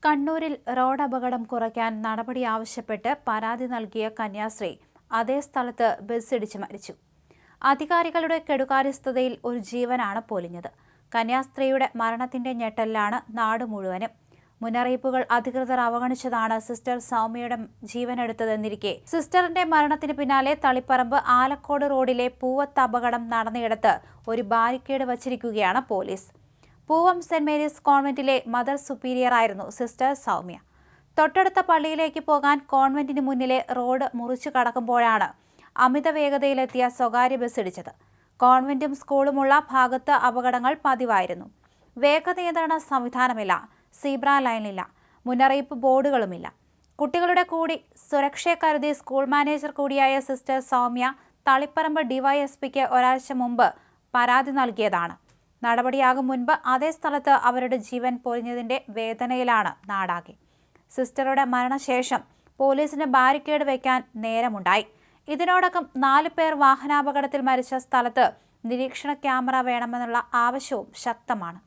കണ്ണൂരിൽ റോഡ് അപകടം കുറയ്ക്കാൻ നടപടി ആവശ്യപ്പെട്ട് പരാതി നൽകിയ കന്യാസ്ത്രീ അതേ സ്ഥലത്ത് ബസ്സിടിച്ച് മരിച്ചു. അധികാരികളുടെ കെടുകാര്യസ്ഥതയിൽ ഒരു ജീവനാണ് പൊലിഞ്ഞത്. കന്യാസ്ത്രീയുടെ മരണത്തിന്റെ ഞെട്ടലിലാണ് നാട് മുഴുവനും. മുന്നറിയിപ്പുകൾ അധികൃതർ അവഗണിച്ചതാണ് സിസ്റ്റർ സൗമ്യയുടെ ജീവനെടുത്തതെന്നിരിക്കെ സിസ്റ്ററിന്റെ മരണത്തിന് പിന്നാലെ തളിപ്പറമ്പ് ആലക്കോട് റോഡിലെ പൂവത്ത് അപകടം നടന്നയിടത്ത് ഒരു ബാരിക്കേഡ് വച്ചിരിക്കുകയാണ് പോലീസ്. പൂവം സെന്റ് മേരീസ് കോൺവെന്റിലെ മദർ സുപ്പീരിയർ ആയിരുന്നു സിസ്റ്റർ സൗമ്യ. തൊട്ടടുത്ത പള്ളിയിലേക്ക് പോകാൻ കോൺവെന്റിന് മുന്നിലെ റോഡ് മുറിച്ചു കടക്കുമ്പോഴാണ് അമിത വേഗതയിലെത്തിയ സ്വകാര്യ ബസ് ഇടിച്ചത്. കോൺവെന്റും സ്കൂളുമുള്ള ഭാഗത്ത് അപകടങ്ങൾ പതിവായിരുന്നു. വേഗനിയന്ത്രണ സംവിധാനമില്ല, സീബ്ര ലൈനില്ല, മുന്നറിയിപ്പ് ബോർഡുകളുമില്ല. കുട്ടികളുടെ കൂടി സുരക്ഷയെ കരുതി സ്കൂൾ മാനേജർ കൂടിയായ സിസ്റ്റർ സൗമ്യ തളിപ്പറമ്പ് ഡിവൈഎസ്പിക്ക് ഒരാഴ്ച മുമ്പ് പരാതി നൽകിയതാണ്. നടപടിയാകും മുൻപ് അതേ സ്ഥലത്ത് അവരുടെ ജീവൻ പൊലിഞ്ഞതിന്റെ വേദനയിലാണ് നാടാകെ. സിസ്റ്ററുടെ മരണശേഷം പോലീസിന് ബാരിക്കേഡ് വയ്ക്കാൻ നേരമുണ്ടായി. ഇതിനോടകം 4 പേർ വാഹനാപകടത്തിൽ മരിച്ച സ്ഥലത്ത് നിരീക്ഷണ ക്യാമറ വേണമെന്നുള്ള ആവശ്യവും ശക്തമാണ്.